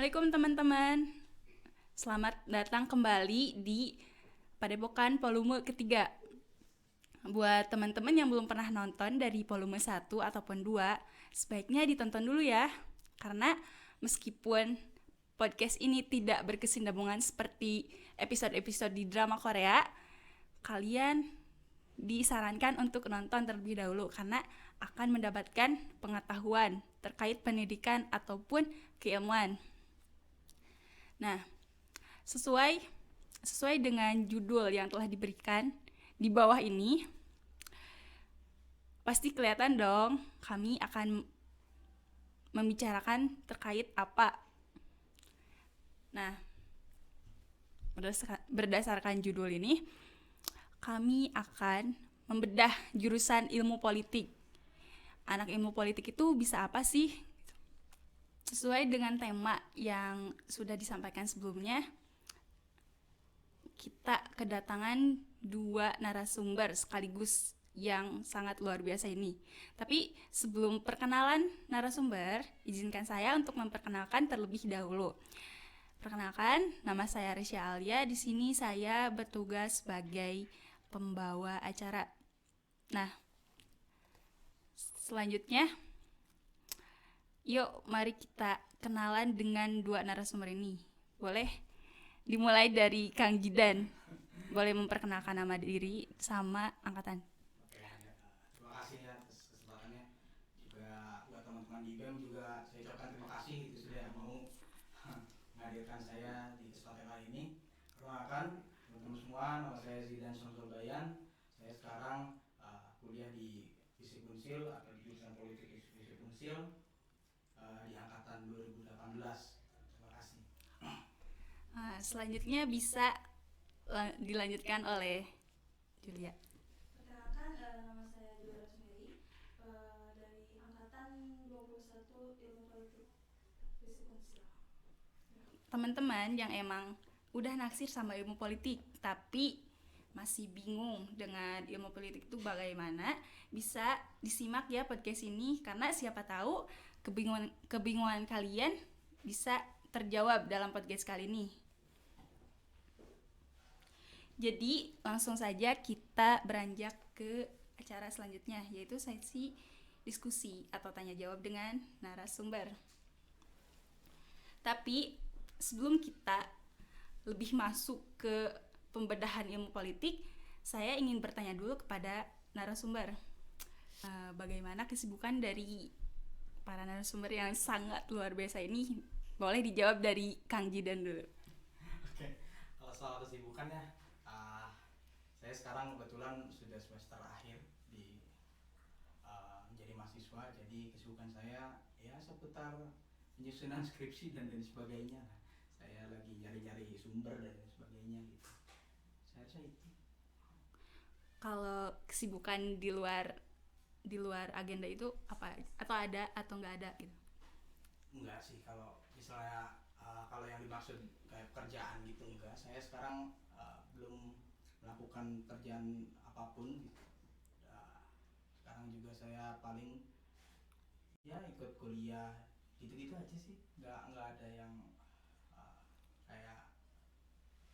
Assalamualaikum teman-teman. Selamat datang kembali di Padepokan volume ketiga. Buat teman-teman yang belum pernah nonton dari volume 1 ataupun 2, sebaiknya ditonton dulu ya. Karena meskipun podcast ini tidak berkesinambungan seperti episode-episode di drama Korea, kalian disarankan untuk nonton terlebih dahulu karena akan mendapatkan pengetahuan terkait pendidikan ataupun keilmuan. Nah, sesuai dengan judul yang telah diberikan di bawah ini, pasti kelihatan dong kami akan membicarakan terkait apa. Nah, berdasarkan judul ini, kami akan membedah jurusan ilmu politik. Anak ilmu politik itu bisa apa sih? Sesuai dengan tema yang sudah disampaikan sebelumnya, kita kedatangan 2 narasumber sekaligus yang sangat luar biasa ini. Tapi sebelum perkenalan narasumber, izinkan saya untuk memperkenalkan terlebih dahulu. Perkenalkan, nama saya Risha Alia. Di sini saya bertugas sebagai pembawa acara. Nah, selanjutnya, yuk mari kita kenalan dengan 2 narasumber ini. Boleh dimulai dari Kang Jidan. Boleh memperkenalkan nama diri sama angkatan. Terima kasih ya atas kesempatannya. Juga buat teman-teman di BEM juga saya ucapkan terima kasih itu sudah mau menghadirkan saya di kesempatan kali ini. Perkenalkan teman-teman semua, nama saya Zidan Syamsul Bayan. Saya sekarang kuliah di Fisip Unsil atau di jurusan politik Fisip Unsil di angkatan 2018. Terima kasih. Selanjutnya bisa dilanjutkan oleh Julia. Perkenalkan, nama saya Julia Rosmeri dari angkatan 21 Ilmu Politik Fisip Unsil. Teman-teman yang emang udah naksir sama ilmu politik tapi masih bingung dengan ilmu politik itu bagaimana, bisa disimak ya podcast ini karena siapa tahu kebingungan kalian bisa terjawab dalam podcast kali ini. Jadi langsung saja kita beranjak ke acara selanjutnya, yaitu sesi diskusi atau tanya jawab dengan narasumber. Tapi sebelum kita lebih masuk ke pembedahan ilmu politik, saya ingin bertanya dulu kepada narasumber. Bagaimana kesibukan dari para narasumber yang sangat luar biasa ini? Boleh dijawab dari Kang Jidan dulu. Oke, kalau soal kesibukannya, saya sekarang kebetulan sudah semester akhir di menjadi mahasiswa, jadi kesibukan saya ya seputar penyusunan skripsi dan sebagainya. Saya lagi nyari-nyari sumber dan sebagainya gitu. Saya rasa itu. Kalau kesibukan di luar agenda itu apa? Atau ada atau nggak ada gitu? Enggak sih, kalau misalnya kalau yang dimaksud kayak pekerjaan gitu enggak. Saya sekarang belum melakukan kerjaan apapun gitu. Sekarang juga saya paling ya ikut kuliah gitu-gitu aja sih. Enggak ada yang kayak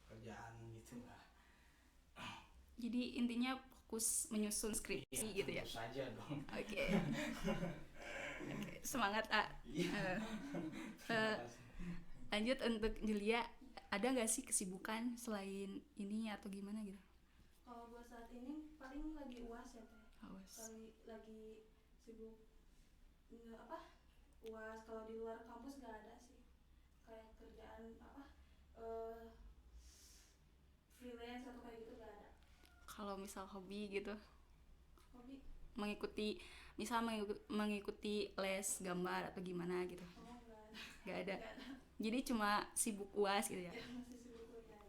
kerjaan gitu enggak. Jadi intinya fokus menyusun skripsi Iya, gitu ya? tentu saja dong. Oke. Semangat A. Iya. Lanjut untuk Julia, ada nggak sih kesibukan selain ini atau gimana gitu? Kalau buat saat ini paling lagi UAS ya teh. Awas. Lagi sibuk UAS. Kalau di luar kampus nggak ada sih. Kayak kerjaan freelance atau kayak gitu nggak ada. Kalau misal hobi gitu, Hobi? mengikuti les gambar atau gimana gitu? Oh nggak ada. Nggak ada. Nggak ada. Jadi cuma sibuk UAS gitu ya? Ya, masih sibuk kuliah aja.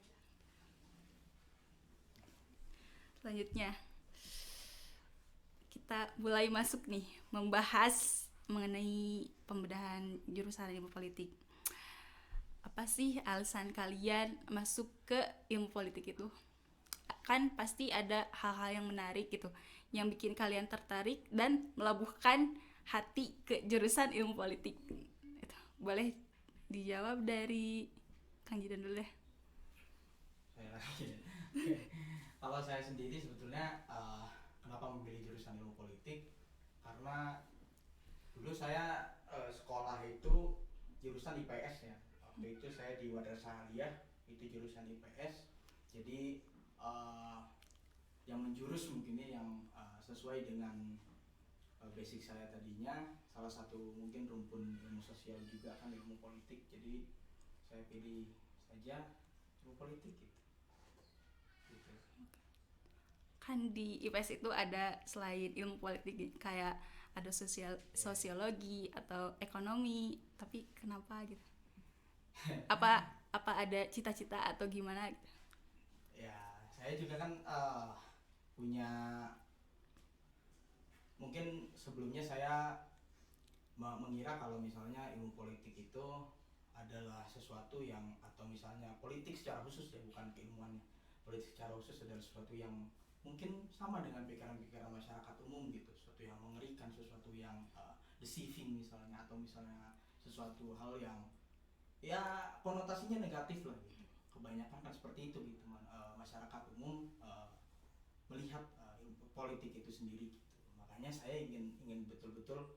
Selanjutnya kita mulai masuk nih membahas mengenai pembedahan jurusan ilmu politik. Apa sih alasan kalian masuk ke ilmu politik itu? Kan pasti ada hal-hal yang menarik gitu yang bikin kalian tertarik dan melabuhkan hati ke jurusan ilmu politik. Itu boleh dijawab dari Kang Jidan dulu deh. Saya lagi. Kalau saya sendiri sebetulnya kenapa memilih jurusan ilmu politik, karena dulu saya sekolah itu jurusan IPS ya. Waktu itu saya di Madrasah Aliyah itu jurusan IPS. Jadi yang menjurus mungkin yang sesuai dengan basic saya tadinya, salah satu mungkin rumpun ilmu sosial juga kan ilmu politik. Jadi saya pilih saja ilmu politik gitu. Kan di IPS itu ada selain ilmu politik kayak ada sosiologi atau ekonomi, tapi kenapa gitu? Apa ada cita-cita atau gimana gitu? Ya, saya juga kan punya, mungkin sebelumnya saya mengira kalau misalnya ilmu politik itu adalah sesuatu yang, atau misalnya politik secara khusus ya, bukan keilmuannya, politik secara khusus adalah sesuatu yang mungkin sama dengan pikiran-pikiran masyarakat umum gitu, sesuatu yang mengerikan, sesuatu yang deceiving misalnya, atau misalnya sesuatu hal yang ya konotasinya negatif lah gitu. Kebanyakan kan seperti itu gitu, masyarakat umum melihat politik itu sendiri gitu. Makanya saya ingin betul-betul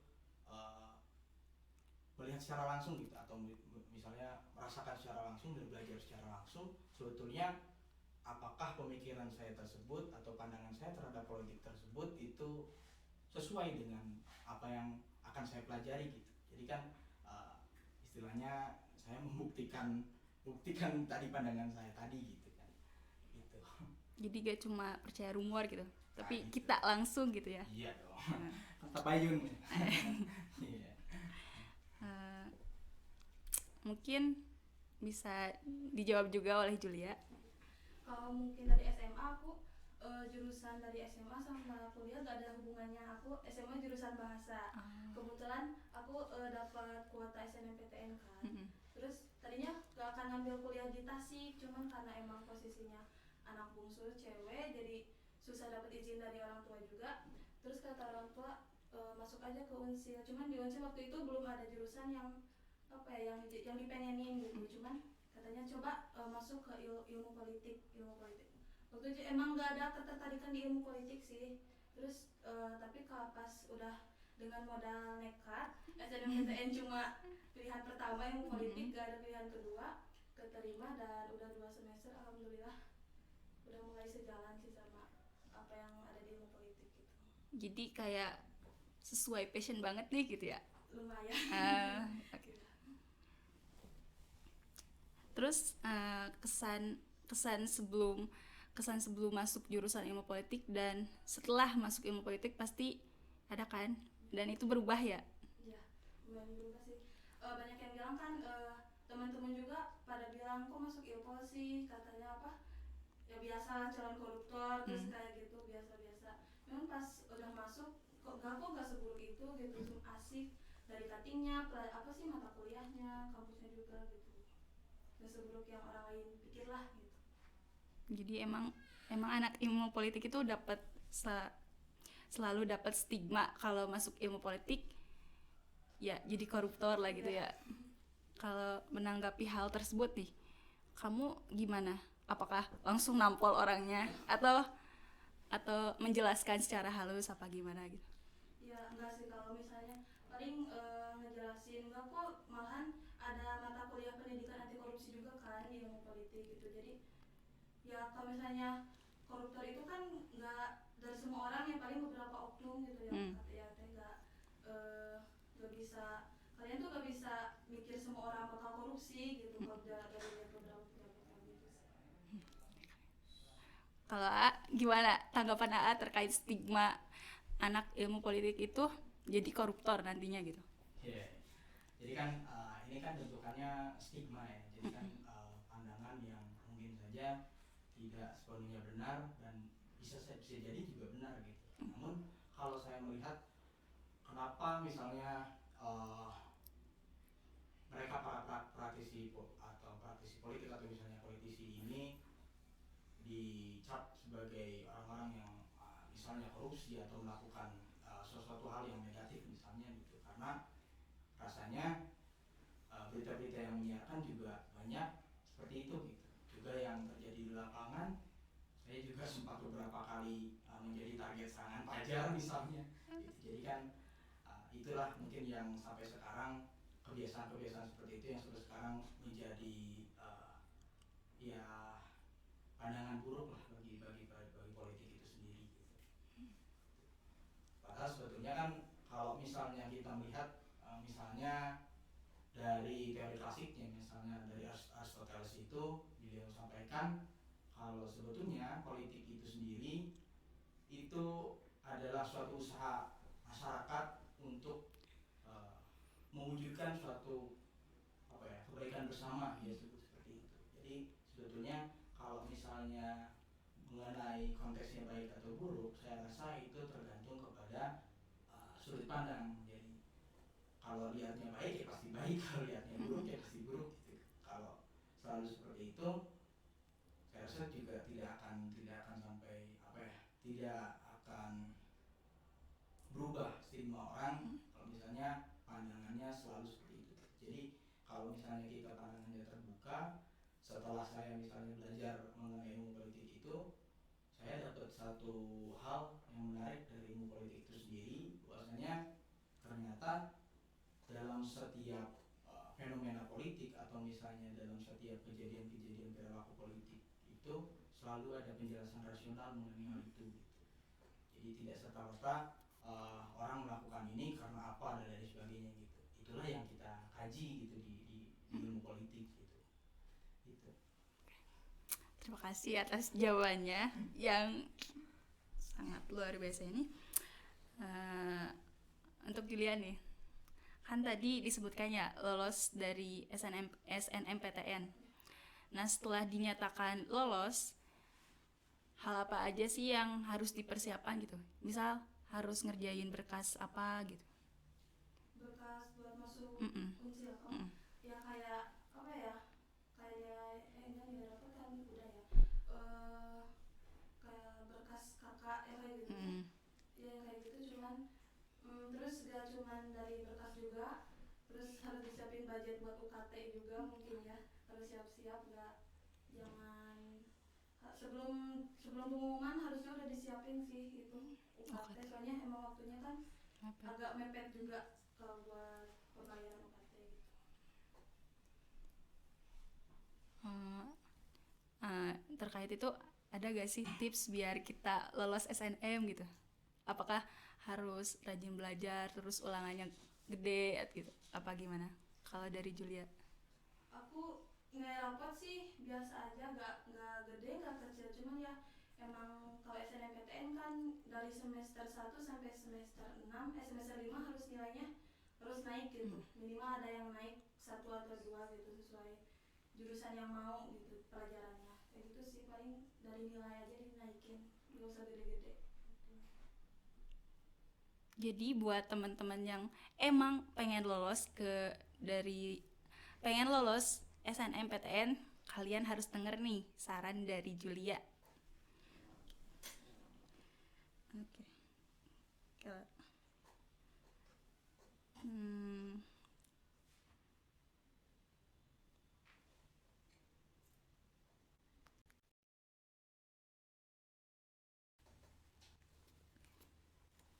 melihat secara langsung gitu, atau misalnya merasakan secara langsung dan belajar secara langsung sebetulnya apakah pemikiran saya tersebut atau pandangan saya terhadap politik tersebut itu sesuai dengan apa yang akan saya pelajari gitu. Jadi kan istilahnya saya membuktikan tadi pandangan saya tadi gitu kan. Gitu. Jadi gak cuma percaya rumor gitu, tapi gitu. kita langsung gitu ya. Iya dong. Tabayun. Iya. Mungkin bisa dijawab juga oleh Julia. Kalau mungkin dari SMA aku jurusan dari SMA sama kuliah gak ada hubungannya. Aku SMA jurusan bahasa. Kebetulan aku dapat kuota SNMPTN kan. Terus tadinya gak akan ngambil kuliah di Tasik, cuman karena emang posisinya anak bungsu cewek, jadi susah dapat izin dari orang tua juga. Terus kata orang tua masuk aja ke Unsil. Cuman di Unsil waktu itu belum ada jurusan yang apa ya, yang dipengenin gitu. Cuman katanya coba masuk ke ilmu politik. Waktu itu emang gak ada ketertarikan di ilmu politik sih. Terus tapi kalau pas udah dengan modal nekat, SNMPTN cuma pilihan pertama ilmu politik, gak ada pilihan kedua, keterima dan udah 2 semester alhamdulillah udah mulai sejalan sih sama apa yang ada di ilmu politik gitu. Jadi kayak sesuai passion banget nih gitu ya. Lumayan. Okay. Terus kesan sebelum masuk jurusan ilmu politik dan setelah masuk ilmu politik pasti ada kan, dan itu berubah ya? Iya, lumayan berubah sih. Banyak yang bilang kan, teman-teman juga pada bilang kok masuk ilpol sih, katanya apa ya biasa calon koruptor terus kayak gitu, biasa-biasa. Memang pas udah masuk kok gak seburuk itu gitu, asik dari cuttingnya, apa sih mata kuliahnya, kampusnya juga gitu, gak seburuk yang orang lain pikir lah gitu. Jadi emang anak ilmu politik itu dapat selalu dapat stigma kalau masuk ilmu politik ya jadi koruptor lah gitu ya. Kalau menanggapi hal tersebut nih, kamu gimana? Apakah langsung nampol orangnya atau menjelaskan secara halus apa gimana gitu? Ya enggak sih, kalau misalnya paling ngejelasin enggak kok, malahan ada mata kuliah pendidikan anti korupsi juga kan di ilmu politik gitu. Jadi ya kalau misalnya koruptor itu kan enggak dari semua orang, yang paling beberapa oknum gitu ya. Ya teh enggak bisa, kalian tuh gak bisa mikir semua orang bakal korupsi gitu kalau dari beberapa pendapat gitu sih. Kalau gimana tanggapan AA terkait stigma anak ilmu politik itu jadi koruptor nantinya gitu? Yeah. Jadi kan ini kan bentukannya stigma ya. Jadi kan pandangan yang mungkin saja tidak sepenuhnya benar dan bisa jadi juga benar gitu. Namun kalau saya melihat kenapa misalnya mereka para praktisi atau praktisi politik atau misalnya politisi ini dicap sebagai orang-orang yang misalnya korupsi atau melakukan sesuatu hal yang negatif misalnya gitu, karena rasanya berita-berita yang menyiarkan juga banyak seperti itu gitu. Juga yang terjadi di lapangan, saya juga sempat beberapa kali menjadi target serangan pajar misalnya gitu. Jadi kan itulah mungkin yang sampai sekarang kebiasaan-kebiasaan seperti itu yang sampai sekarang menjadi ya pandangan buruk lah bagi politik itu sendiri gitu. Padahal sebetulnya kan kalau misalnya kita melihat misalnya dari teori klasiknya, misalnya dari Aristoteles itu, beliau sampaikan kalau sebetulnya politik itu sendiri itu adalah suatu usaha masyarakat untuk mewujudkan suatu kebaikan bersama, ya sebut seperti itu. Jadi sebetulnya kalau misalnya mengenai konteksnya baik atau buruk, saya rasa itu tergantung kepada sudut pandang. Jadi kalau lihatnya baik ya pasti baik, kalau lihatnya buruk ya pasti buruk gitu. Kalau selalu seperti itu, saya rasa juga tidak akan sampai tidak akan berubah stigma orang kalau misalnya pandangannya selalu seperti itu. Jadi kalau misalnya kita pandangannya terbuka, setelah saya misalnya belajar mengenai ilmu politik itu, saya dapat satu hal yang menarik dari ilmu politik itu sendiri, bahwasanya ternyata dalam setiap fenomena politik atau misalnya dalam setiap kejadian-kejadian perilaku politik itu selalu ada penjelasan rasional mengenai hal itu gitu. Jadi tidak serta-merta orang melakukan ini karena apa dan lain sebagainya gitu. Itulah yang kita kaji gitu di ilmu politik gitu. Gitu. Terima kasih atas jawabannya yang sangat luar biasa ini. Untuk Julia nih, kan tadi disebutkannya lolos dari SNMPTN. Nah, setelah dinyatakan lolos, hal apa aja sih yang harus dipersiapkan gitu? Misal harus ngerjain berkas apa gitu? Berkas buat masuk Unsil kan? Ya kayak apa ya? Kayak ini apa kan udah ya? Kayak berkas kakak ya kayak gitu. Ya kayak gitu cuman terus gak cuman dari berkas juga, terus harus disiapin budget buat UKT juga mungkin ya, harus siap-siap, gak jangan sebelum pengumuman harusnya udah disiapin sih itu UKT, soalnya emang waktunya kan agak mepet juga kalau buat pembayaran UKT gitu. Terkait itu ada gak sih tips biar kita lolos SNM gitu? Apakah harus rajin belajar terus ulangannya gede gitu? Apa gimana? Kalau dari Julia? Aku nggak rapot sih, biasa aja, nggak gede nggak kecil, cuman ya emang kalau SNMPTN kan dari semester 1 sampai semester 6 semester 5 harus nilainya harus naik gitu, minimal ada yang naik 1 atau 2 gitu sesuai jurusan yang mau gitu pelajarannya, kayak gitu sih, paling dari nilai aja dinaikin, nggak usah gede-gede. Jadi buat teman-teman yang emang pengen lolos SNMPTN, kalian harus denger nih saran dari Julia. Oke.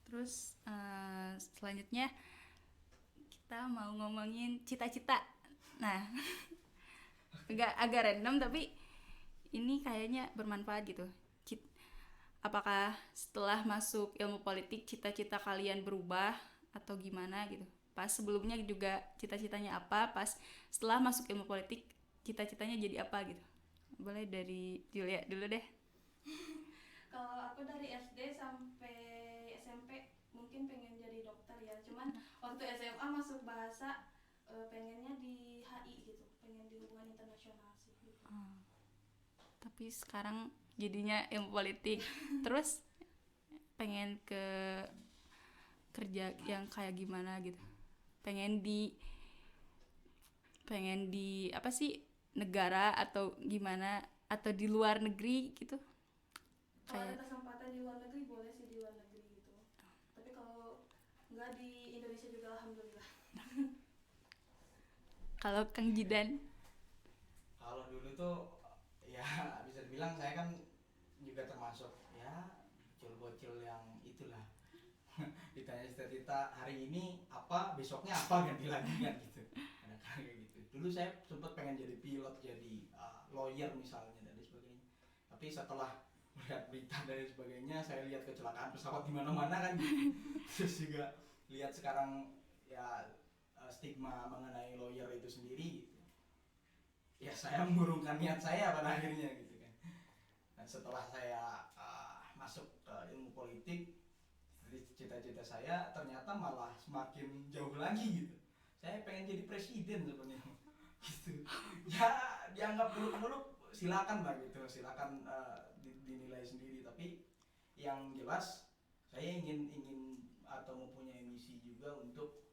Terus selanjutnya kita mau ngomongin cita-cita. Nah, agak random tapi ini kayaknya bermanfaat gitu. Apakah setelah masuk ilmu politik cita-cita kalian berubah atau gimana gitu? Pas sebelumnya juga cita-citanya apa, pas setelah masuk ilmu politik cita-citanya jadi apa gitu? Boleh dari Julia dulu deh. Kalau aku dari SD sampai SMP mungkin pengen jadi dokter ya, cuman waktu SMA masuk bahasa pengennya di HI gitu, pengen di hubungan internasional sih gitu. Tapi sekarang jadinya ilmu politik. Terus pengen ke kerja yang kayak gimana gitu? Pengen di apa sih, negara atau gimana, atau di luar negeri gitu? Kalau ada kesempatan di luar negeri boleh sih di luar negeri gitu, tapi kalau nggak di Indonesia juga alhamdulillah. Kalau Kang Jidan? Kalau dulu tuh ya bisa dibilang saya kan juga termasuk ya bocil-bocil yang itulah. Ditanya cita-cita hari ini apa, besoknya apa, ganti lagi kan gitu. Ada kayak gitu. Dulu saya sempat pengen jadi pilot, jadi lawyer misalnya dan sebagainya. Tapi setelah melihat berita dan sebagainya, saya lihat kecelakaan pesawat di mana-mana kan gitu. Terus juga lihat sekarang ya stigma mengenai lawyer itu sendiri gitu. Ya saya mengurungkan niat saya pada akhirnya gitu kan. Dan setelah saya masuk ke ilmu politik, dari cita-cita saya ternyata malah semakin jauh lagi gitu. Saya pengen jadi presiden sebenarnya gitu. Ya dianggap muluk-muluk silakan lah gitu, silakan dinilai sendiri. Tapi yang jelas saya ingin atau mempunyai misi juga untuk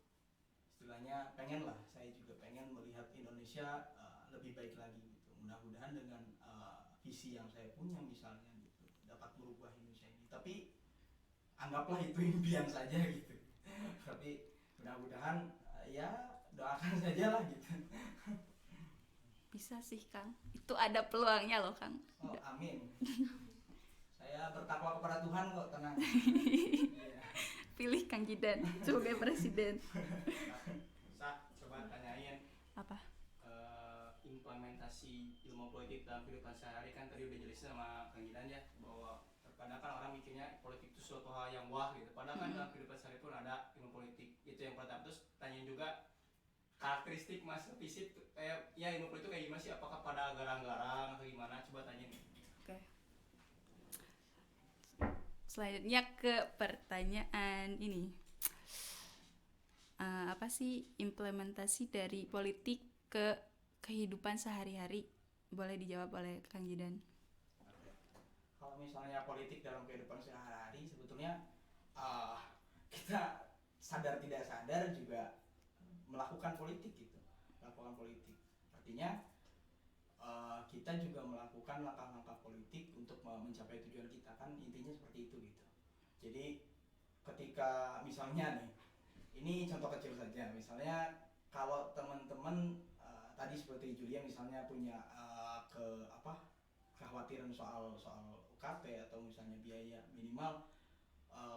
istilahnya pengen lah, saya juga pengen melihat Indonesia lebih baik lagi gitu. Mudah-mudahan dengan visi yang saya punya misalnya gitu dapat merubah Indonesia ini. Tapi anggaplah itu impian saja gitu. Tapi mudah-mudahan ya doakan saja lah gitu. Bisa sih Kang, itu ada peluangnya loh Kang. Oh amin. Saya bertakwa kepada Tuhan kok, tenang. Pilih Kang Jidan sebagai presiden. Coba tanyain Apa? Implementasi ilmu politik dalam kehidupan sehari, kan tadi udah jelasin sama Kang Jidan ya, bahwa terkadang kan orang mikirnya politik itu suatu hal yang wah gitu, padahal kan dalam kehidupan sehari pun ada ilmu politik. Itu yang pertama. Terus tanyain juga karakteristik Mas Visit, ya ilmu politik kayak gimana sih, apakah pada garang-garang atau gimana, coba tanyain. Oke. Selanjutnya ke pertanyaan ini. Apa sih implementasi dari politik ke kehidupan sehari-hari? Boleh dijawab oleh Kang Jidan. Kalau misalnya politik dalam kehidupan sehari-hari, sebetulnya kita sadar tidak sadar juga melakukan politik gitu, melakukan politik. Artinya kita juga melakukan langkah-langkah politik untuk mencapai tujuan kita, kan intinya seperti itu gitu. Jadi ketika misalnya nih, ini contoh kecil saja, misalnya kalau teman-teman tadi seperti Julia misalnya punya kekhawatiran soal UKT atau misalnya biaya minimal,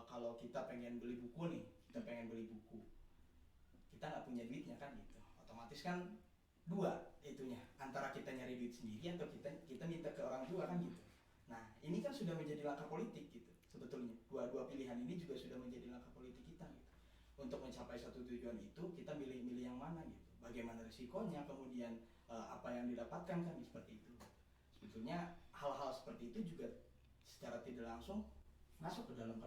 kalau kita pengen beli buku nih, kita nggak punya duitnya kan gitu, otomatis kan dua itunya, antara kita nyari duit sendiri atau kita minta ke orang tua kan gitu. Nah ini kan sudah menjadi langkah politik gitu sebetulnya. Dua pilihan ini juga sudah menjadi langkah politik kita gitu. Untuk mencapai satu tujuan itu kita milih yang mana gitu, bagaimana risikonya, kemudian apa yang didapatkan kan seperti itu. Sebetulnya hal-hal seperti itu juga secara tidak langsung masuk ke dalam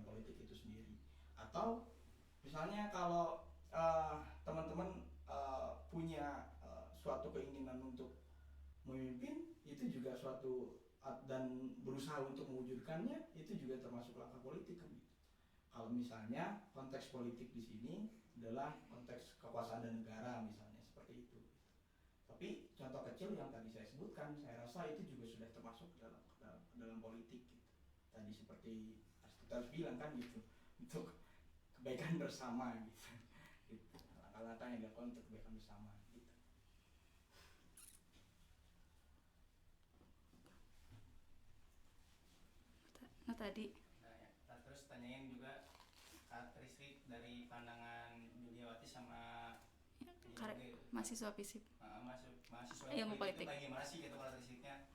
politik itu sendiri. Atau misalnya kalau teman-teman punya suatu keinginan untuk memimpin, itu juga suatu dan berusaha untuk mewujudkannya, itu juga termasuk langkah politik kan gitu. Kalau misalnya konteks politik di sini adalah konteks kekuasaan dan negara misalnya seperti itu. Tapi contoh kecil yang tadi saya sebutkan, saya rasa itu juga sudah termasuk dalam politik gitu. Tadi seperti Aristoteles bilang kan gitu, untuk kebaikan bersama gitu. Langkah-langkah yang dilakukan untuk kebaikan bersama gitu. Nah tadi Terus tanyain juga karakteristik dari pandangan Juliawati sama mahasiswa FISIP. mahasiswa Ilmu politik. Itu bagaimana sih gitu karakteristiknya?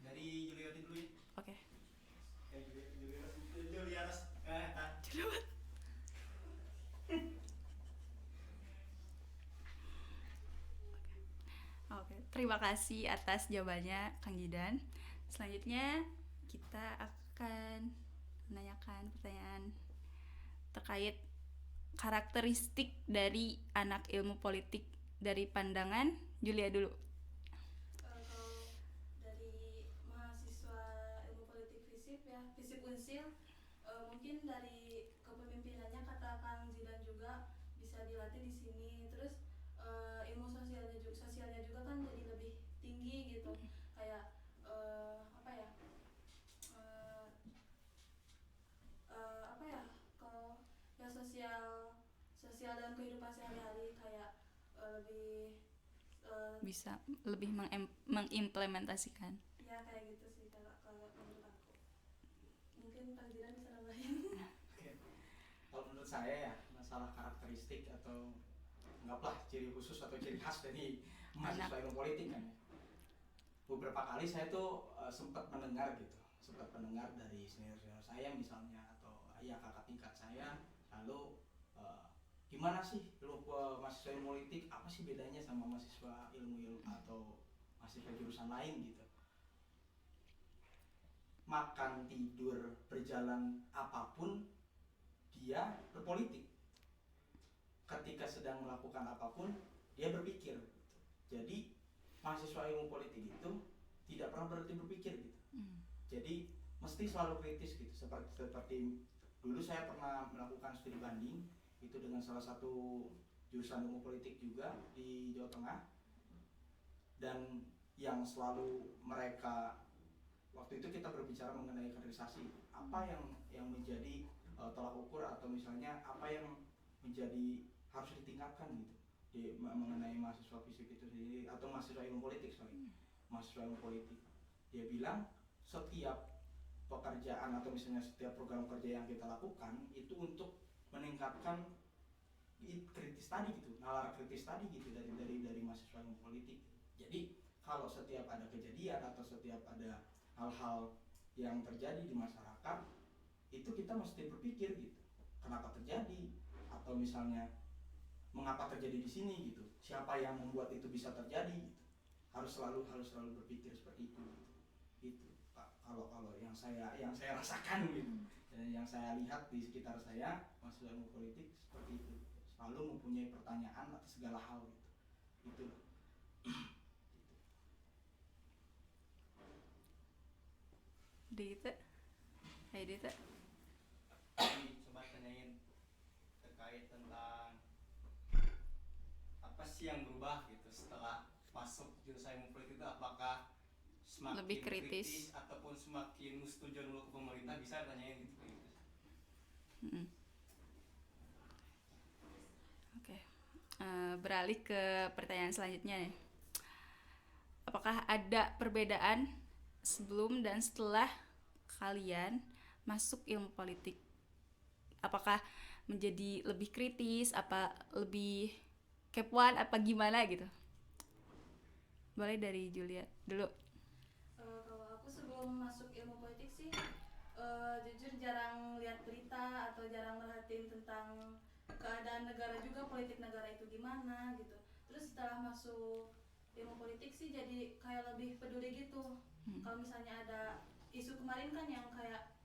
Dari Juliawati dulu ya. Oke. Juliaras Oke, terima kasih atas jawabannya Kang Jidan. Selanjutnya kita akan menanyakan pertanyaan terkait karakteristik dari anak ilmu politik dari pandangan Julia dulu. Kalau dari mahasiswa ilmu politik FISIP ya, FISIP Unsil, mungkin dari kepemimpinannya kata Kang Zidan juga bisa dilatih di sini. Terus ilmu sosialnya juga kan jadi lebih tinggi gitu. Kayak kalau ya sosial dan kehidupan sehari-hari kayak lebih bisa lebih mengimplementasikan. ya kayak gitu sih kalau menurut aku. Mungkin Kang Jiran bisa nambahin. Oke. Kalau menurut saya ya masalah karakteristik atau anggaplah ciri khusus atau ciri khas dari mahasiswa ilmu politik kan ya. Beberapa kali saya tuh sempat mendengar dari senior-senior saya misalnya atau ya kakak tingkat saya, lalu gimana sih lu mahasiswa ilmu politik, apa sih bedanya sama mahasiswa ilmu atau mahasiswa jurusan lain gitu. Makan, tidur, berjalan apapun dia berpolitik. Ketika sedang melakukan apapun dia berpikir gitu. Jadi mahasiswa ilmu politik itu tidak pernah berhenti berpikir gitu. Jadi mesti selalu kritis gitu. Seperti dulu saya pernah melakukan studi banding itu dengan salah satu jurusan ilmu politik juga di Jawa Tengah, dan yang selalu mereka waktu itu kita berbicara mengenai kaderisasi, apa yang menjadi tolak ukur atau misalnya apa yang menjadi harus ditingkatkan gitu mengenai mahasiswa fisik itu sendiri atau mahasiswa ilmu politik mahasiswa ilmu politik. Dia bilang setiap pekerjaan atau misalnya setiap program kerja yang kita lakukan itu untuk meningkatkan kritis tadi gitu, nalar kritis tadi gitu dari mahasiswa ilmu politik. Jadi kalau setiap ada kejadian atau setiap ada hal-hal yang terjadi di masyarakat itu kita mesti berpikir gitu, kenapa terjadi atau misalnya mengapa terjadi di sini gitu, siapa yang membuat itu bisa terjadi gitu. Harus selalu berpikir seperti itu gitu Pak. Kalau yang saya rasakan gitu dan yang saya lihat di sekitar saya mahasiswa ilmu politik seperti itu, selalu mempunyai pertanyaan atas segala hal gitu. Dita, hai Dita. Coba tanyain terkait tentang apa sih yang berubah gitu setelah masuk jurusan ilmu politik itu, apakah semakin Lebih kritis ataupun semakin setuju dulu ke pemerintah, bisa tanyain gitu. Oke. Beralih ke pertanyaan selanjutnya nih. Apakah ada perbedaan sebelum dan setelah kalian masuk ilmu politik? Apakah menjadi lebih kritis, apa lebih kepoan, apa gimana gitu? Boleh dari Julia dulu. Kalau aku sebelum masuk ilmu politik sih jujur jarang lihat berita atau jarang merhatiin tentang keadaan negara juga, politik negara itu gimana gitu. Terus setelah masuk ilmu politik sih jadi kayak lebih peduli gitu. Kalau misalnya ada isu kemarin kan yang kayak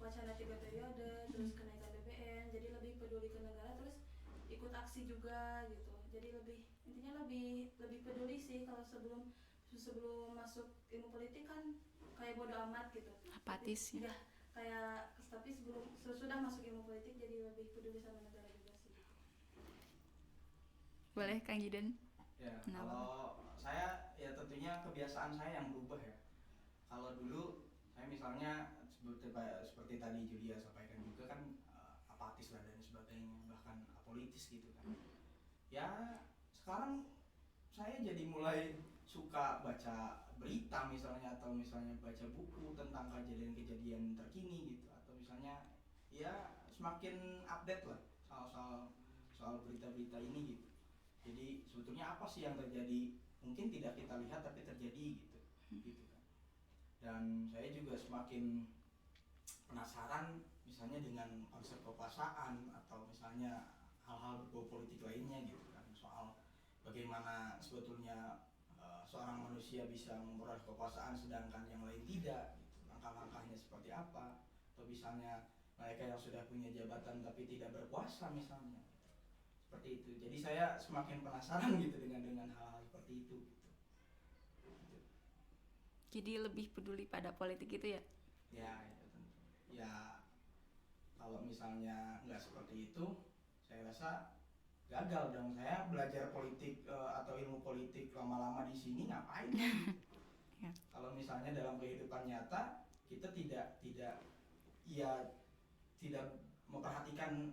wacana 3 periode, terus kenaikan BBM, jadi lebih peduli ke negara, terus ikut aksi juga gitu. Jadi intinya lebih peduli sih. Kalau sebelum masuk ilmu politik kan kayak bodo amat gitu, Apatis ya. Kayak tapi sudah masuk ilmu politik jadi lebih peduli sama negara juga sih. Boleh Kang Jidan. Ya, kalau saya ya tentunya kebiasaan saya yang berubah ya. Kalau dulu saya misalnya seperti tadi Julia sampaikan juga kan apatis lah dan sebagainya, bahkan apolitis gitu kan. Ya sekarang saya jadi mulai suka baca berita misalnya, atau misalnya baca buku tentang kejadian-kejadian terkini gitu, atau misalnya ya semakin update lah soal berita-berita ini gitu. Jadi sebetulnya apa sih yang terjadi, mungkin tidak kita lihat tapi terjadi gitu kan. Dan saya juga semakin penasaran misalnya dengan konsep kekuasaan atau misalnya hal-hal berbau politik lainnya gitu kan, soal bagaimana sebetulnya seorang manusia bisa memperoleh kekuasaan sedangkan yang lain tidak gitu. Langkah-langkahnya seperti apa, atau misalnya mereka yang sudah punya jabatan tapi tidak berkuasa misalnya, seperti itu. Jadi saya semakin penasaran gitu dengan hal-hal seperti itu gitu. Jadi lebih peduli pada politik itu ya? Ya tentu. Ya kalau misalnya nggak seperti itu, saya rasa gagal dong. Saya belajar politik atau ilmu politik lama-lama di sini ngapain? Ya. Kalau misalnya dalam kehidupan nyata kita tidak memperhatikan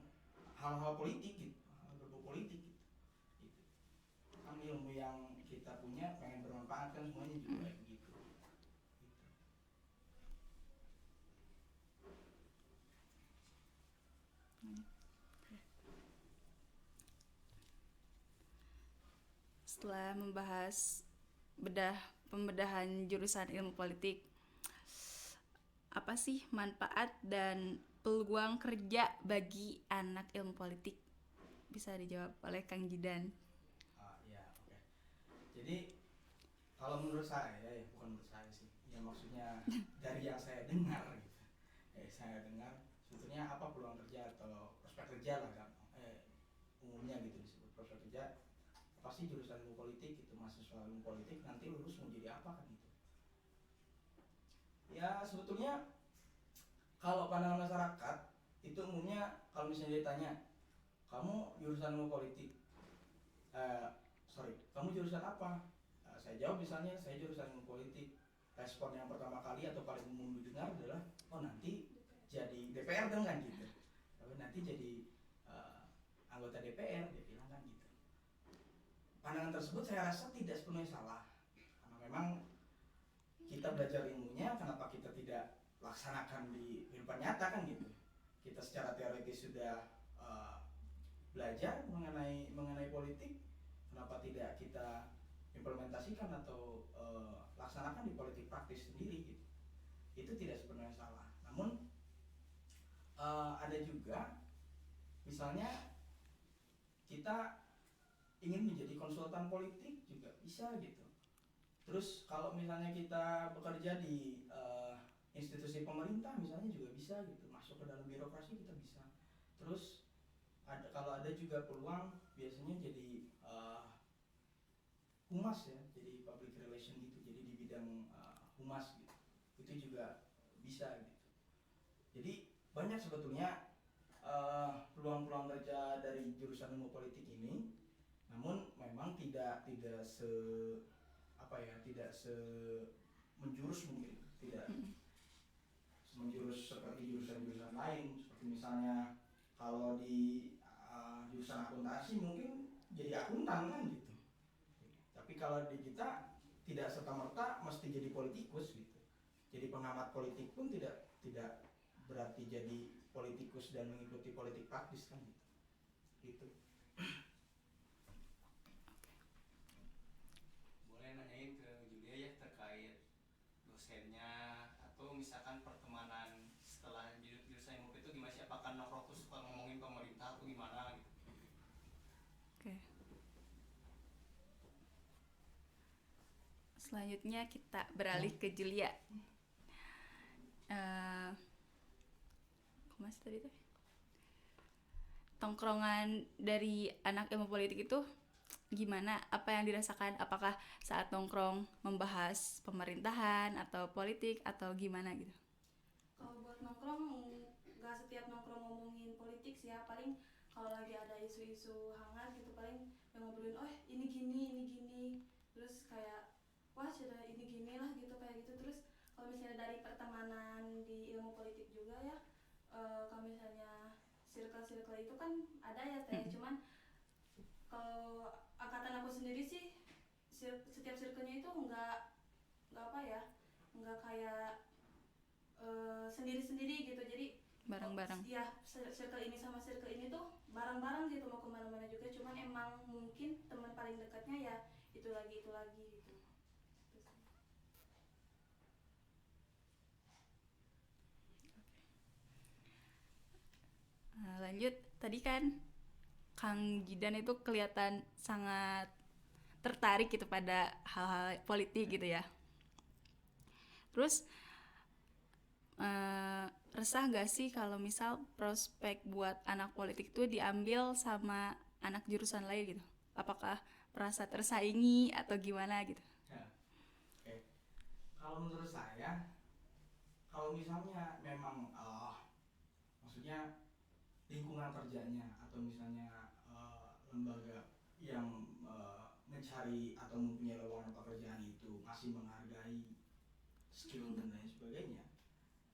hal-hal politik gitu, hal berbau politik gitu. Kan ilmu yang kita punya pengen bermanfaat kan semuanya juga kayak begitu. Gitu. Setelah membahas pembedahan jurusan ilmu politik, apa sih manfaat dan peluang kerja bagi anak ilmu politik? Bisa dijawab oleh Kang Jidan. Ya, oke. Jadi kalau menurut saya ya, bukan menurut saya sih, ya maksudnya dari yang saya dengar gitu, saya dengar sebetulnya apa peluang kerja atau prospek kerja lah kan, umumnya gitu disebut prospek kerja. Pasti jurusan ilmu politik itu, mahasiswa ilmu politik nanti lulus mau jadi apa kan gitu. Ya sebetulnya kalau pandangan masyarakat itu umumnya kalau misalnya ditanya kamu jurusan ilmu politik, kamu jurusan apa? Saya jawab misalnya saya jurusan ilmu politik. Respon yang pertama kali atau paling umum didengar adalah oh nanti jadi DPR dong kan gitu. Nanti jadi anggota DPR dia bilang kan gitu. Pandangan tersebut saya rasa tidak sepenuhnya salah, karena memang kita belajar ilmunya, kenapa kita tidak laksanakan di kehidupan nyata kan gitu. Kita secara teoritis sudah belajar mengenai politik, kenapa tidak kita implementasikan atau laksanakan di politik praktis sendiri gitu. Itu tidak sepenuhnya salah. Namun ada juga misalnya kita ingin menjadi konsultan politik juga bisa gitu. Terus kalau misalnya kita bekerja di institusi pemerintah misalnya juga bisa gitu, masuk ke dalam birokrasi kita bisa. Terus kalau ada juga peluang biasanya jadi humas ya, jadi public relation gitu, jadi di bidang humas gitu, itu juga bisa gitu. Jadi banyak sebetulnya peluang-peluang kerja dari jurusan ilmu politik ini, namun memang tidak se menjurus mungkin, tidak menjurus seperti jurusan-jurusan lain, seperti misalnya kalau di jurusan akuntansi mungkin jadi akuntan kan gitu. Tapi kalau di kita tidak serta-merta mesti jadi politikus gitu. Jadi pengamat politik pun tidak berarti jadi politikus dan mengikuti politik praktis kan gitu. Gitu. Boleh nanyain ke Julia ya terkait dosennya atau misalkan pertemanan setelah jurusan ilmu itu gimana sih? Apakah nongkrong tuh suka ngomongin pemerintah atau gimana gitu? Oke. Selanjutnya kita beralih ke Julia. Mas tadi tuh tongkrongan dari anak ilmu politik itu gimana? Apa yang dirasakan? Apakah saat nongkrong membahas pemerintahan atau politik atau gimana gitu? Kalau buat nongkrong nggak setiap nongkrong ngomongin politik sih ya, paling kalau lagi ada isu-isu hangat gitu paling yang ngobrolin ini gini, terus kayak wah sudah ini gini lah gitu kayak gitu. Terus kalau misalnya dari pertemanan di ilmu politik juga ya, kalau misalnya circle itu kan ada ya teh, cuman kalau angkatan aku sendiri sih setiap circle-nya itu nggak nggak kayak sendiri-sendiri gitu. Jadi Bareng-bareng. ya circle ini sama circle ini tuh bareng-bareng gitu mau kemana-mana juga, cuman emang mungkin teman paling dekatnya ya itu lagi gitu. Lanjut, tadi kan Kang Jidan itu kelihatan sangat tertarik gitu pada hal-hal politik gitu ya. Terus resah gak sih kalau misal prospek buat anak politik itu diambil sama anak jurusan lain gitu? Apakah merasa tersaingi atau gimana gitu? Ya, oke. Kalau menurut saya, kalau misalnya memang maksudnya lingkungan kerjanya atau misalnya lembaga yang mencari atau mempunyai lowongan pekerjaan itu masih menghargai skill dan lain sebagainya,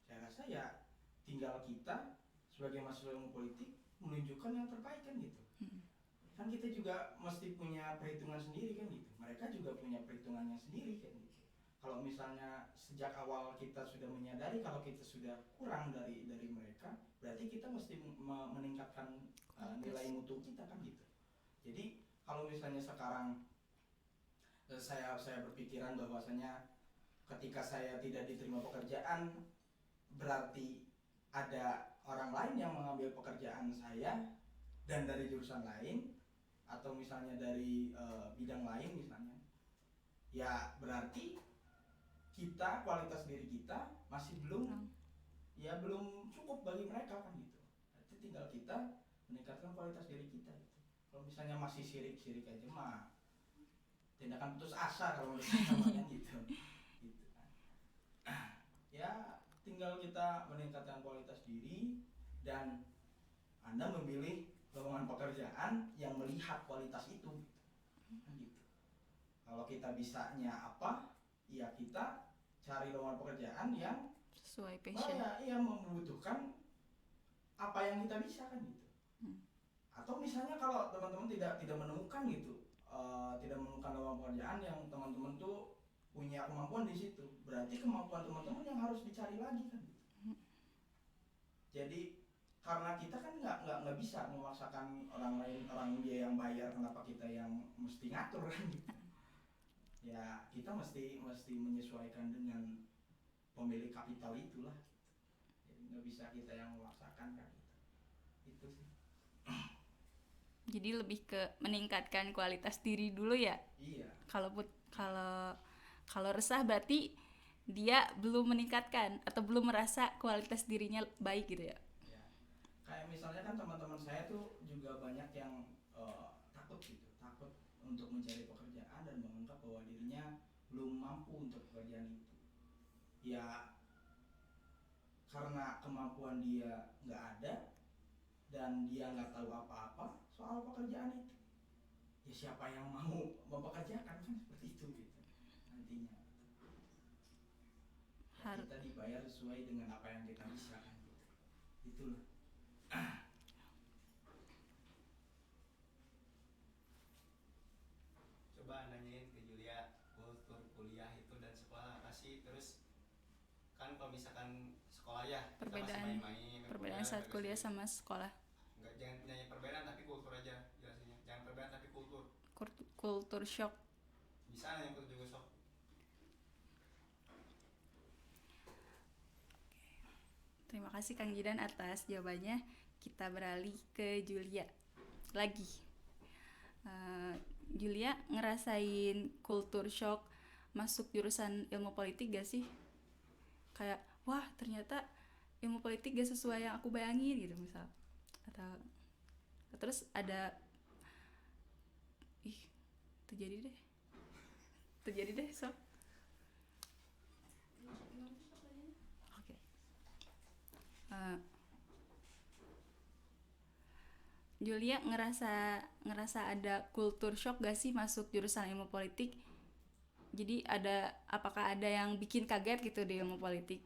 saya rasa ya tinggal kita sebagai mahasiswa ilmu politik menunjukkan yang terbaik kan gitu. kan kita juga mesti punya perhitungan sendiri kan gitu. Mereka juga punya perhitungannya sendiri kan gitu. Kalau misalnya sejak awal kita sudah menyadari kalau kita sudah kurang dari mereka, berarti kita mesti meningkatkan nilai mutu kita kan gitu. Jadi kalau misalnya sekarang saya berpikiran bahwasanya ketika saya tidak diterima pekerjaan, berarti ada orang lain yang mengambil pekerjaan saya dan dari jurusan lain atau misalnya dari bidang lain misalnya, ya berarti kita, kualitas diri kita masih belum cukup bagi mereka kan gitu. Berarti tinggal kita meningkatkan kualitas diri kita gitu. Kalau misalnya masih sirik aja mah tindakan putus asa kalau menurut saya namanya gitu kan. Ya tinggal kita meningkatkan kualitas diri dan Anda memilih lowongan pekerjaan yang melihat kualitas itu kan gitu. Kalau kita bisanya apa, ya kita cari lowongan pekerjaan yang sesuai passion. Yang membutuhkan apa yang kita bisa kan gitu. Atau misalnya kalau teman-teman tidak menemukan gitu, tidak menemukan lowongan pekerjaan yang teman-teman tuh punya kemampuan di situ, berarti kemampuan teman-teman yang harus dicari lagi kan gitu. Jadi karena kita kan nggak bisa memaksakan orang dia yang bayar, kenapa kita yang mesti ngatur kan gitu. Ya kita mesti menyesuaikan dengan pemilik kapital itulah. Jadi nggak bisa kita yang memaksakan kan gitu. Itu sih. Jadi lebih ke meningkatkan kualitas diri dulu ya. Iya. Kalau resah berarti dia belum meningkatkan atau belum merasa kualitas dirinya baik gitu ya. Ya. Kayak misalnya kan teman-teman saya tuh juga banyak yang takut untuk mencari pekerjaan dan menganggap bahwa dirinya belum mampu untuk pekerjaan itu. Ya karena kemampuan dia nggak ada dan dia nggak tahu apa-apa soal pekerjaan itu, ya siapa yang mau mempekerjakan kan seperti itu gitu nantinya. Ya, kita dibayar sesuai dengan apa yang kita bisa kan gitu. Itulah. Coba nanyain ke Julia kultur kuliah itu dan sekolah apa sih, terus kan kalau misalkan sekolah ya kita masih main-main, perbedaan saat kuliah sama sekolah. Enggak, jangan nanya perbedaan tapi kultur aja jelasinnya, jangan perbedaan tapi kultur. Kultur shock. Bisa nanya kultur juga shock. Terima kasih Kang Jidan atas jawabannya. Kita beralih ke Julia lagi. Julia ngerasain kultur shock masuk jurusan ilmu politik gak sih? Kayak wah ternyata ilmu politik gak sesuai yang aku bayangin gitu misal. Atau terus ada terjadi deh sok. Oke. Julia ngerasa ada kultur shock gak sih masuk jurusan ilmu politik? Jadi apakah ada yang bikin kaget gitu di ilmu politik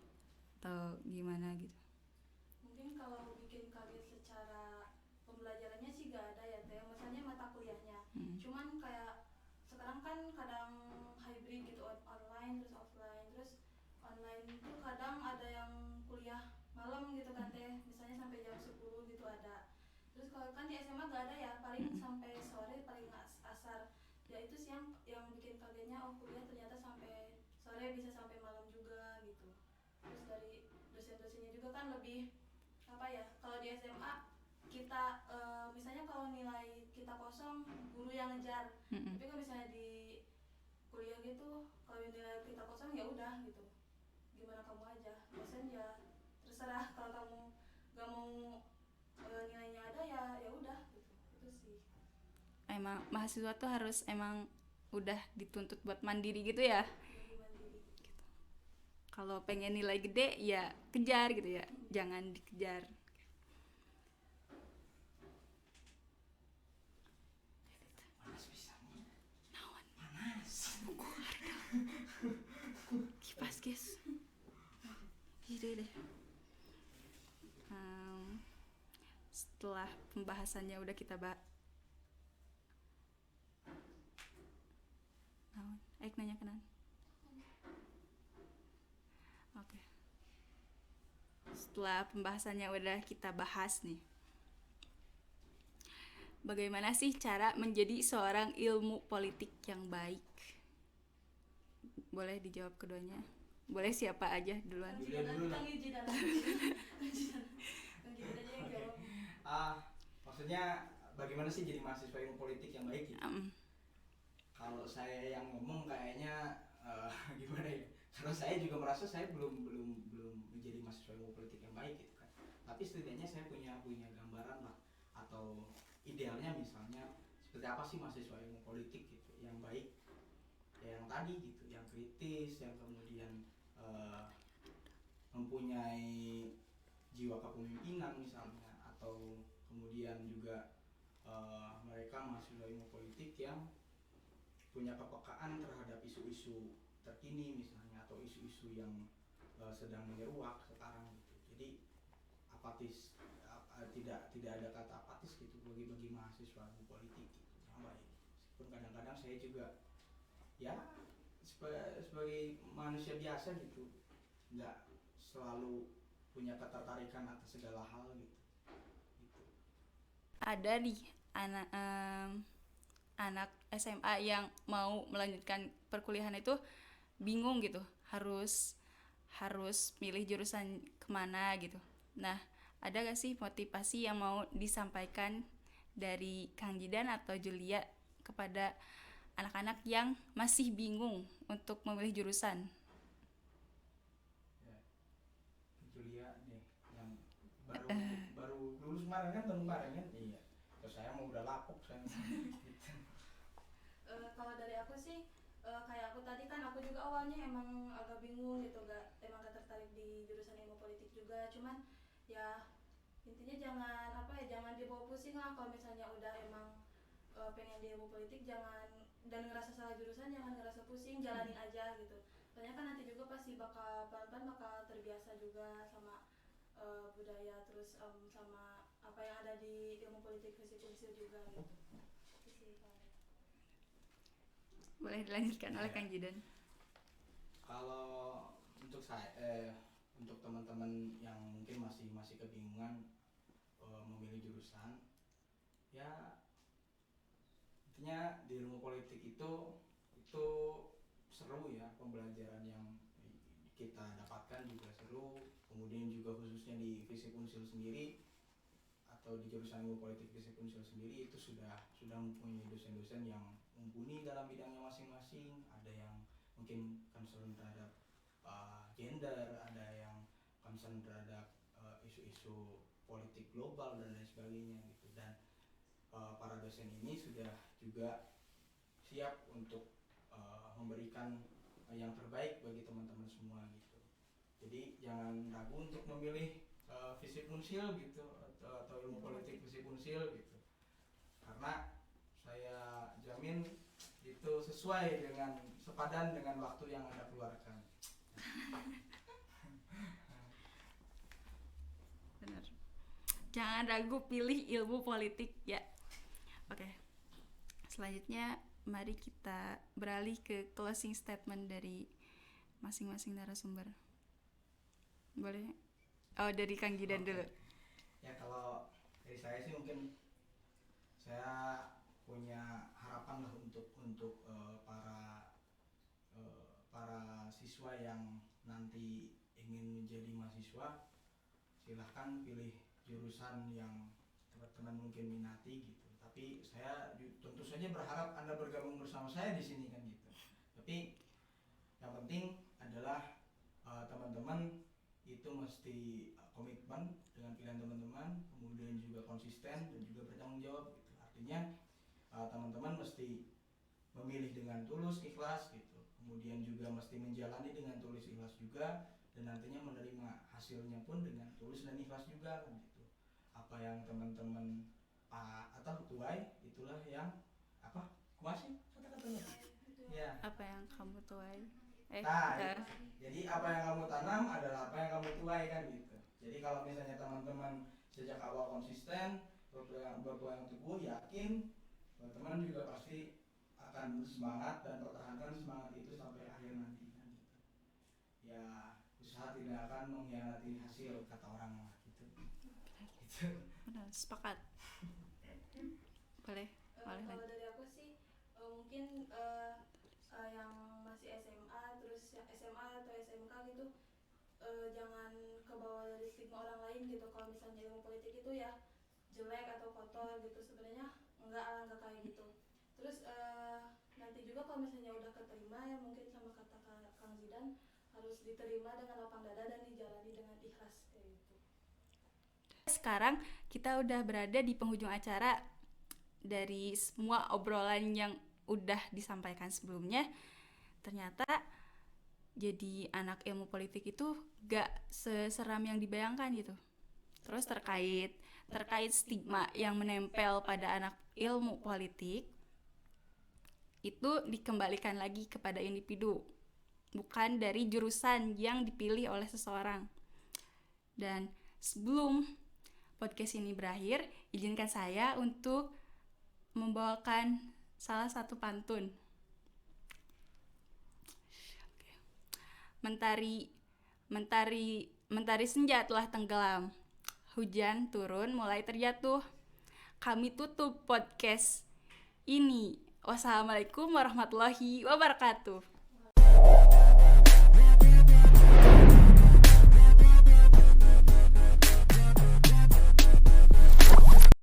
atau gimana gitu? Mungkin kalau bikin kaget secara pembelajarannya sih gak ada ya teh, misalnya mata kuliahnya. Cuman kayak sekarang kan kadang hybrid gitu, online terus offline, terus online itu kadang ada yang kuliah malam gitu kan teh, misalnya sampai jam 10 gitu ada. Terus kalau kan di SMA gak ada ya, paling sampai sore paling asar. Ya itu sih yang bikin kagetnya, oh kuliah ternyata sampai sore bisa sampai malam juga gitu. Terus dari dosen-dosennya juga kan lebih apa ya, kalau di SMA kita misalnya kalau nilai kita kosong guru yang ngejar. Tapi kalau misalnya di kuliah gitu kalau nilai kita kosong ya udah gitu, gimana kamu aja, dosen ya terserah, kalau kamu gak mau nilainya ada ya udah gitu. Itu sih emang mahasiswa tuh harus emang udah dituntut buat mandiri gitu ya. lebih mandiri gitu. Kalau pengen nilai gede ya kejar gitu ya, jangan dikejar. Panas bisa. Naon? Panas. Kipas guys. Gede deh. Setelah pembahasannya udah kita setelah pembahasannya udah kita bahas nih, bagaimana sih cara menjadi seorang ilmu politik yang baik? Boleh dijawab keduanya? Boleh siapa aja duluan? Julia dulu lah. Kang Jidan aja yang jawab. Maksudnya bagaimana sih jadi mahasiswa ilmu politik yang baik gitu? Kalau saya yang ngomong kayaknya gimana ya? Karena saya juga merasa saya belum menjadi mahasiswa ilmu politik yang baik gitu kan. Tapi setidaknya saya punya gambaran lah, atau idealnya misalnya seperti apa sih mahasiswa ilmu politik gitu yang baik, ya yang tadi gitu, yang kritis, yang kemudian mempunyai jiwa kepemimpinan misalnya, atau kemudian juga mereka mahasiswa ilmu politik yang punya kepekaan terhadap isu-isu terkini misalnya, atau isu-isu yang sedang menyeruak sekarang gitu. Jadi apatis, tidak ada kata apatis gitu bagi mahasiswa ilmu politik gitu, yang baik. Meskipun kadang-kadang saya juga ya sebagai manusia biasa gitu, nggak selalu punya ketertarikan atas segala hal gitu. Ada nih anak SMA yang mau melanjutkan perkuliahan itu bingung gitu, harus milih jurusan kemana gitu. Nah, ada gak sih motivasi yang mau disampaikan dari Kang Jidan atau Julia kepada anak-anak yang masih bingung untuk memilih jurusan? Ya, Julia nih yang baru lulus kemarin kan, iya. Terus saya mau udah lapuk saya. Gitu. Kalau dari aku sih kayak aku tadi kan, aku juga awalnya emang agak bingung gitu, emang gak tertarik di jurusan ilmu politik juga. Cuman ya intinya jangan dibawa pusing lah. Kalau misalnya udah emang pengen di ilmu politik, jangan, dan ngerasa salah jurusan, jangan ngerasa pusing, jalanin aja gitu. Soalnya kan nanti juga pasti bakal pelan-pelan bakal terbiasa juga sama budaya, terus sama apa yang ada di ilmu politik visip unsil juga gitu. Itu sih kalau. Boleh dilanjutkan oleh Kang Jidan. Kalau untuk saya untuk teman-teman yang mungkin masih kebingungan memilih jurusan, ya intinya di ilmu politik itu seru ya, pembelajaran yang kita dapatkan juga seru. Kemudian juga khususnya di visip unsil sendiri, atau di jurusan ilmu politik visip unsil sendiri, itu sudah mempunyai dosen-dosen yang mumpuni dalam bidangnya masing-masing. Ada yang mungkin concern terhadap gender, ada yang concern terhadap isu-isu politik global dan lain sebagainya gitu. Dan para dosen ini sudah juga siap untuk memberikan yang terbaik bagi teman-teman semua gitu. Jadi jangan ragu untuk memilih visip unsil gitu, atau ilmu politik visip unsil gitu, karena saya jamin itu sesuai dengan, sepadan dengan waktu yang Anda keluarkan. Benar. Jangan ragu pilih ilmu politik ya. Oke. Selanjutnya mari kita beralih ke closing statement dari masing-masing narasumber. Boleh? Oh, dari Kang Jidan dulu. Ya, kalau dari saya sih mungkin saya punya harapan lah untuk para siswa yang nanti ingin menjadi mahasiswa. Silahkan pilih jurusan yang teman-teman mungkin minati gitu. Tapi saya tentu saja berharap Anda bergabung bersama saya di sini kan gitu. Tapi yang penting adalah teman-teman itu mesti komitmen dengan pilihan teman-teman, kemudian juga konsisten dan juga bertanggung jawab gitu. Artinya teman-teman mesti memilih dengan tulus, ikhlas gitu. Kemudian juga mesti menjalani dengan tulus, ikhlas juga, dan nantinya menerima hasilnya pun dengan tulus dan ikhlas juga kan gitu. Apa yang teman-teman atau tuai, itulah yang apa? Kumasih kata-katanya. Ya. Apa yang kamu tuai? Jadi apa yang kamu tanam adalah apa yang kamu tuai kan gitu. Jadi kalau misalnya teman-teman sejak awal konsisten, berpegang teguh, yakin, teman-teman juga pasti akan semangat dan pertahankan semangat itu sampai akhir nanti kan gitu. Ya, usaha usaha tidak akan mengkhianati hasil, kata orang lah gitu. Benar, sepakat. Boleh Kalau lanjut. dari aku sih mungkin yang masih SMA terus yang SMA atau SMK gitu jangan kebawa dari stigma orang lain gitu. Kalau misalnya ilmu politik itu ya jelek atau kotor gitu, sebenarnya enggak kayak gitu. Terus nanti juga kalau misalnya udah keterima ya mungkin sama kata Kang Zidan harus diterima dengan lapang dada dan dijalani dengan ikhlas kayak gitu. Sekarang kita udah berada di penghujung acara. Dari semua obrolan yang udah disampaikan sebelumnya, ternyata jadi anak ilmu politik itu gak seseram yang dibayangkan gitu. Terus terkait stigma yang menempel pada anak ilmu politik, itu dikembalikan lagi kepada individu, bukan dari jurusan yang dipilih oleh seseorang. Dan sebelum podcast ini berakhir, izinkan saya untuk membawakan salah satu pantun. Mentari senja telah tenggelam, hujan turun mulai terjatuh. Kami tutup podcast ini. Wassalamualaikum warahmatullahi wabarakatuh.